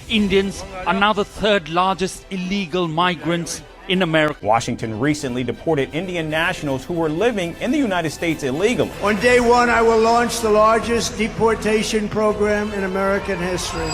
Indians are now the third largest illegal migrants in America. Washington recently deported Indian nationals who were living in the United States illegally. On day one, I will launch the largest deportation program in American history.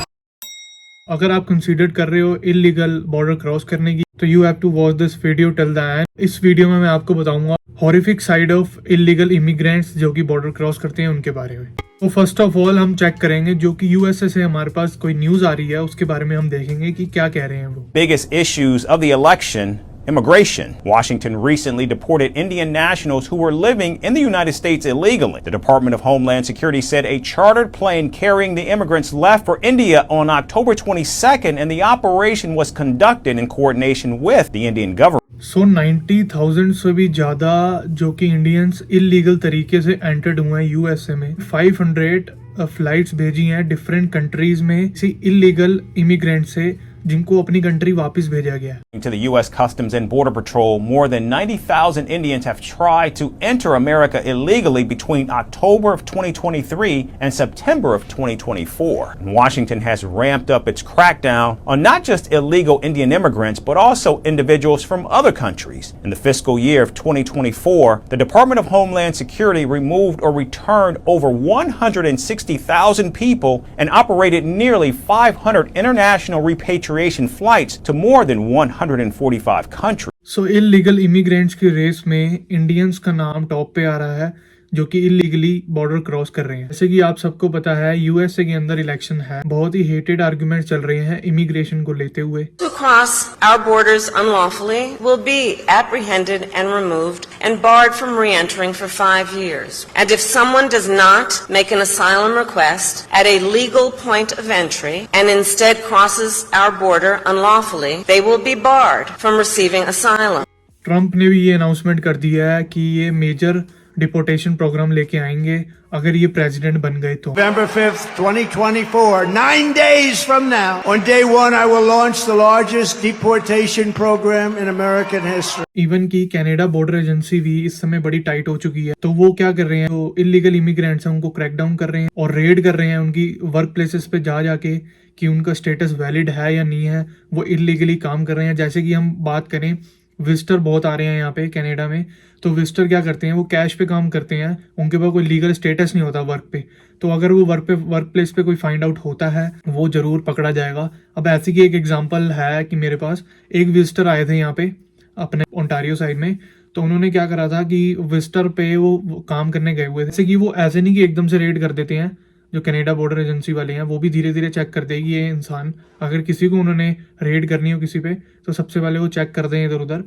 अगर आप consider कर रहे हो illegal border cross करने की तो you have to watch this video till the end. इस video में मैं आपको बताऊंगा horrific side of illegal immigrants जो कि बॉर्डर क्रॉस करते हैं उनके बारे में। तो फर्स्ट ऑफ ऑल हम चेक करेंगे जो कि यूएसए से हमारे पास कोई न्यूज आ रही है उसके बारे में हम देखेंगे कि क्या कह रहे हैं वो। Biggest issues of the election. Immigration. Washington recently deported Indian nationals who were living in the United States illegally. The Department of Homeland Security said a chartered plane carrying the immigrants left for India on October 22nd, and the operation was conducted in coordination with the Indian government. So 90,000 से भी ज्यादा जो कि Indians illegal तरीके से entered हुए हैं USA में। 500 फ्लाइट्स भेजी हैं डिफरेंट कंट्रीज में इसी इलीगल इमिग्रेंट से जिनको अपनी कंट्री वापस भेजा गया है। To the U.S. Customs and Border Patrol, more than 90,000 Indians have tried to enter America illegally between October of 2023 and September of 2024. And Washington has ramped up its crackdown on not just illegal Indian immigrants, but also individuals from other countries. In the fiscal year of 2024, the Department of Homeland Security removed or returned over 160,000 people and operated nearly 500 international repatriation flights to more than 145 countries. So illegal immigrants की race में Indians का नाम top पे आ रहा है जो कि illegally border cross कर रहे हैं। जैसे कि आप सबको पता है यूएसए के अंदर इलेक्शन है, बहुत ही हेटेड आर्गुमेंट चल रहे हैं इमिग्रेशन को लेते हुए। To cross our borders unlawfully will be apprehended and removed and barred from re-entering for 5 years. And if someone does not make an asylum request at a legal point of entry and instead crosses our border unlawfully, they will be barred from receiving asylum. Trump ने भी ये announcement कर दिया है कि ये major deportation programme लेके आएंगे अगर ये प्रेसिडेंट बन गए तो। November 5th, 2024, 9 days from now, on day one, I will launch the largest deportation program in American history. Even की कनाडा बॉर्डर एजेंसी भी इस समय बड़ी टाइट हो चुकी है, तो वो क्या कर रहे हैं, वो इलीगल इमिग्रेंट्स हैं उनको क्रैकडाउन कर रहे हैं और रेड कर रहे हैं उनकी वर्क प्लेसेस पे जा जाके कि उनका स्टेटस वैलिड है या नहीं है, वो इलीगली काम कर रहे हैं। जैसे कि हम बात करें विजिटर बहुत आ रहे हैं यहाँ पे कनाडा में, तो विजिटर क्या करते हैं, वो कैश पे काम करते हैं, उनके पास कोई लीगल स्टेटस नहीं होता वर्क पे, तो अगर वो वर्क प्लेस पे कोई फाइंड आउट होता है वो जरूर पकड़ा जाएगा। अब ऐसी की एक एग्जांपल है कि मेरे पास एक विजिटर आए थे यहाँ पे अपने ओंटारियो साइड में, तो उन्होंने क्या करा था कि विजिटर पे वो काम करने गए हुए थे। जैसे कि वो ऐसे नहीं कि एकदम से रेड कर देते हैं, जो कनाडा बॉर्डर एजेंसी वाले हैं वो भी धीरे धीरे चेक कर देगी ये इंसान, अगर किसी को उन्होंने रेड करनी हो किसी पे तो सबसे पहले वो चेक कर दें इधर उधर।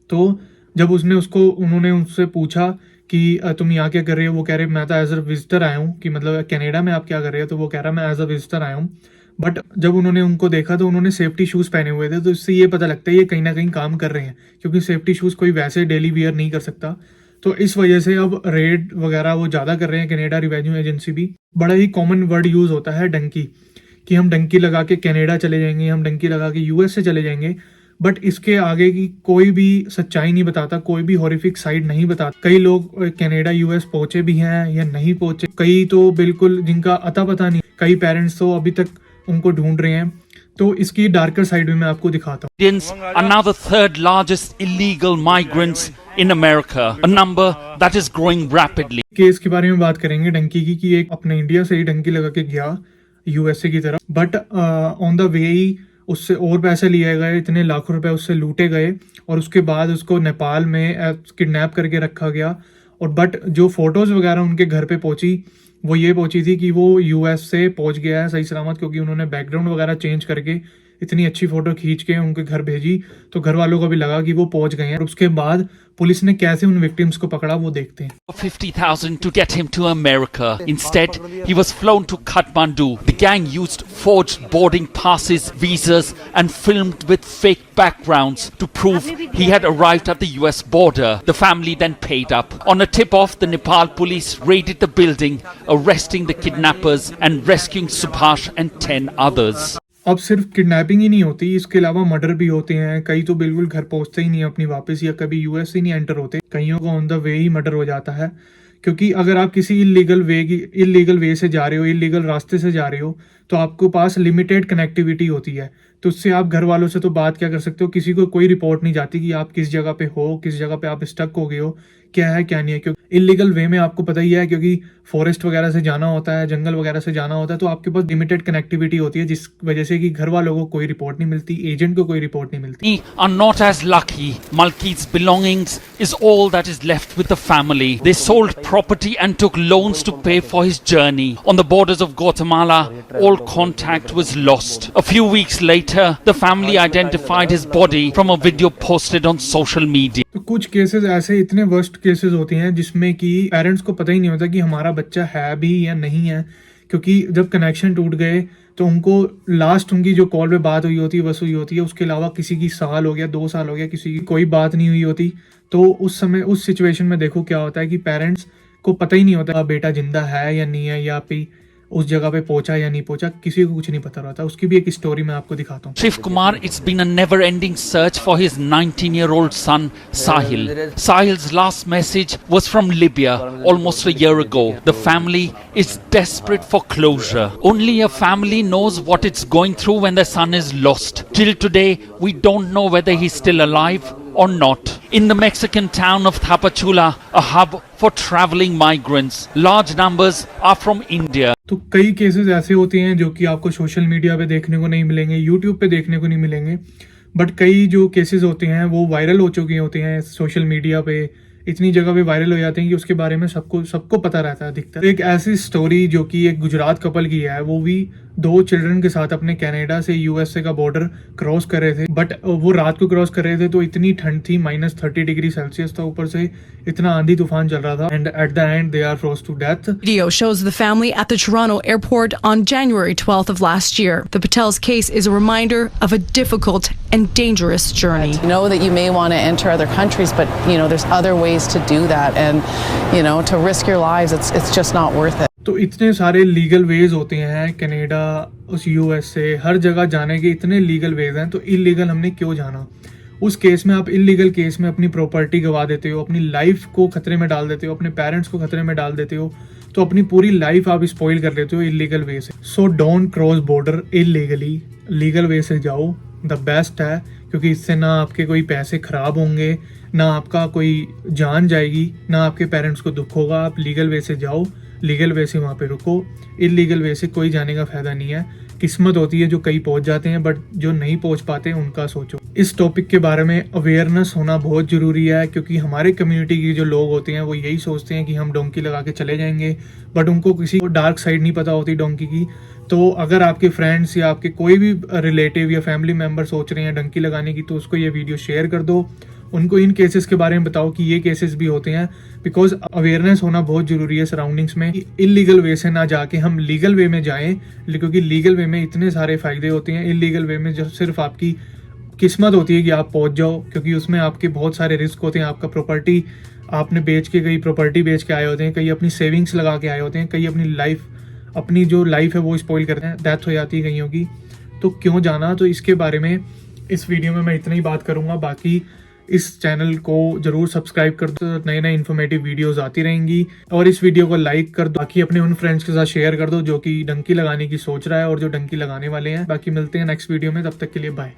तो जब उन्होंने उनसे पूछा कि तुम यहाँ क्या कर रहे हो, वो कह रहे मैं तो एज अ विजिटर आया हूँ, कि मतलब कनाडा में आप क्या कर रहे हो, तो वो कह रहा मैं एज अ विजिटर आया हूँ। बट जब उन्होंने उनको देखा तो उन्होंने सेफ्टी शूज़ पहने हुए थे, तो इससे ये पता लगता है ये कहीं ना कहीं काम कर रहे हैं, क्योंकि सेफ्टी शूज़ कोई वैसे डेली वियर नहीं कर सकता। तो इस वजह से अब रेड वगैरह वो ज़्यादा कर रहे हैं कनाडा रिवेन्यू एजेंसी भी। बड़ा ही कॉमन वर्ड यूज़ होता है डंकी, कि हम डंकी लगा के कनाडा चले जाएंगे, हम डंकी लगा के यूएस से चले जाएंगे, बट इसके आगे की कोई भी सच्चाई नहीं बताता, कोई भी हॉरिफिक साइड नहीं बताता। कई लोग कनाडा यूएस पहुंचे भी हैं या नहीं पहुंचे, कई तो बिल्कुल जिनका अता पता नहीं, कई पेरेंट्स तो अभी तक उनको ढूंढ रहे हैं। तो इसकी डार्कर साइड में मैं आपको दिखाता हूँ। Indians are now the third largest illegal migrants in America, a number that is growing rapidly. Case के बारे में बात करेंगे डंकी की, कि एक अपने इंडिया से ही डंकी लगा के गया यूएसए की तरफ, बट ऑन द वे ही उससे और पैसे लिए गए, इतने लाखों रुपए उससे लूटे गए और उसके बाद उसको नेपाल में किडनैप करके रखा गया। और बट जो फोटोज वगैरह उनके घर पे पहुंची वो ये पहुंची थी कि वो यूएस से पहुंच गया है सही सलामत, क्योंकि उन्होंने बैकग्राउंड वगैरह चेंज करके इतनी अच्छी फोटो खींच के उनके घर भेजी, तो घर वालों को भी लगा कि वो पहुंच गए हैं। और उसके बाद पुलिस ने कैसे उन विक्टिम्स को पकड़ा वो देखते हैं। 50,000 to get him to America. Instead, he was flown to Kathmandu. The gang used forged boarding passes, visas, and filmed with fake backgrounds to prove he had arrived at the US border. The family then paid up. On a tip-off, the Nepal police raided the building, arresting the kidnappers and rescuing Subhash and 10 others. अब सिर्फ kidnapping ही नहीं होती, इसके अलावा murder भी होते हैं। कई तो बिल्कुल घर पहुंचते ही नहीं अपनी वापस, या कभी यूएस से नहीं एंटर होते, कईयों को on the way he murder हो जाता है। क्योंकि अगर आप किसी इलीगल वे से जा रहे हो, इलीगल रास्ते से जा रहे हो, तो आपके पास लिमिटेड कनेक्टिविटी होती है, तो उससे आप घर वालों से तो बात क्या कर सकते हो, किसी को कोई रिपोर्ट नहीं जाती कि आप किस जगह पे हो, किस जगह पे आप स्टक हो गए हो, क्या है क्या नहीं है। क्योंकि इलीगल वे में आपको पता ही है, क्योंकि फॉरेस्ट वगैरह से जाना होता है, जंगल वगैरह से जाना होता है, तो आपके पास लिमिटेड कनेक्टिविटी होती है, जिस वजह से कि घर वालों को कोई रिपोर्ट नहीं मिलती, एजेंट को कोई रिपोर्ट नहीं मिलती। Are not as lucky. Malki's belongings is all that is left with the family. They sold property and took loans to pay for his journey. On the borders of Guatemala, all contact was lost. A few weeks later, the family identified his body from a video posted on social media. तो कुछ cases ऐसे इतने worst cases होते हैं जिसमें कि parents को पता ही नहीं होता कि हमारा बच्चा है भी या नहीं है, क्योंकि जब कनेक्शन टूट गए तो उनको लास्ट उनकी जो कॉल पे बात हुई होती है बस हुई होती है, उसके अलावा किसी की साल हो गया, 2 साल हो गया, किसी की कोई बात नहीं हुई होती। तो उस समय उस सिचुएशन में देखो क्या होता है कि पेरेंट्स को पता ही नहीं होता बेटा जिंदा है या नहीं है, या फिर उस जगह पे पहुंचा या नहीं पहुंचा, किसी को कुछ नहीं पता रहता। उसकी भी एक स्टोरी मैं आपको दिखाता हूँ। Shiv Kumar, it's been a never-ending search for his 19-year-old son, Sahil. Sahil's last message was from Libya almost a year ago. The family is desperate for closure. Only a family knows what it's going through when their son is lost. Till today, we don't know whether he's still alive or not. In the Mexican town of Tapachula, a hub for traveling migrants, large numbers are from India. तो कई cases ऐसे होते हैं जो कि आपको social media पे देखने को नहीं मिलेंगे, यूट्यूब पे देखने को नहीं मिलेंगे, बट कई जो केसेस होते हैं वो वायरल हो चुके होते हैं सोशल मीडिया पे, इतनी जगह पे वायरल हो जाते हैं कि उसके बारे में सबको पता रहता है अधिकतर। एक ऐसी स्टोरी जो कि एक गुजरात कपल की है, वो भी 2 चिल्ड्रन के साथ अपने कनाडा से यूएसए का बॉर्डर क्रॉस कर रहे थे, बट वो रात को क्रॉस कर रहे थे तो इतनी ठंड थी, -30 डिग्री सेल्सियस था, ऊपर से इतना आंधी तूफान चल रहा था, and at the end they are froze to death. Video shows the family at the Toronto airport on January 12th of last year. The Patel's case is a reminder of a difficult and dangerous journey. You know that you may want to enter other countries, but you know there's other ways to do that, and you know to risk your lives, it's just not worth it. तो इतने सारे legal veg होते हैं Canada, उस USA, हर जगह जाने के इतने लीगल वेज हैं, तो इलीगल हमने क्यों जाना? उस केस में आप इलीगल केस में अपनी प्रॉपर्टी गवा देते हो, अपनी लाइफ को खतरे में डाल देते हो, अपने पेरेंट्स को खतरे में डाल देते हो, तो अपनी पूरी लाइफ आप स्पॉइल कर लेते हो इलीगल वे से। So don't cross border illegally, legal way से जाओ, द बेस्ट है, क्योंकि इससे ना आपके कोई पैसे खराब होंगे, ना आपका कोई जान जाएगी, ना आपके पेरेंट्स को दुख होगा। आप लीगल वे से जाओ, लीगल वे से वहाँ पे रुको, इलीगल वे से कोई जाने का फायदा नहीं है। किस्मत होती है जो कहीं पहुंच जाते हैं, बट जो नहीं पहुंच पाते उनका सोचो। इस टॉपिक के बारे में अवेयरनेस होना बहुत ज़रूरी है, क्योंकि हमारे कम्युनिटी के जो लोग होते हैं वो यही सोचते हैं कि हम डोंकी लगा के चले जाएंगे, बट उनको किसी को डार्क साइड नहीं पता होती डोंकी की। तो अगर आपके फ्रेंड्स या आपके कोई भी रिलेटिव या फैमिली मेम्बर सोच रहे हैं डंकी लगाने की, तो उसको ये वीडियो शेयर कर दो, उनको इन केसेस के बारे में बताओ कि ये केसेस भी होते हैं, बिकॉज अवेयरनेस होना बहुत ज़रूरी है सराउंडिंग्स में। इलीगल वे से ना जाके हम लीगल वे में जाएं, क्योंकि लीगल वे में इतने सारे फ़ायदे होते हैं। इलीगल वे में जो सिर्फ आपकी किस्मत होती है कि आप पहुंच जाओ, क्योंकि उसमें आपके बहुत सारे रिस्क होते हैं। आपका प्रॉपर्टी आपने बेच के, कई प्रॉपर्टी बेच के आए होते हैं, कई अपनी सेविंग्स लगा के आए होते हैं, कई अपनी लाइफ, अपनी जो लाइफ है वो स्पॉइल करते हैं, डेथ हो जाती है कईयों की। तो क्यों जाना? तो इसके बारे में इस वीडियो में मैं इतना ही बात करूँगा। बाकी इस चैनल को जरूर सब्सक्राइब कर दो, नए नए इन्फॉर्मेटिव वीडियोस आती रहेंगी, और इस वीडियो को लाइक कर दो। बाकी अपने उन फ्रेंड्स के साथ शेयर कर दो जो कि डंकी लगाने की सोच रहा है और जो डंकी लगाने वाले हैं। बाकी मिलते हैं नेक्स्ट वीडियो में, तब तक के लिए बाय।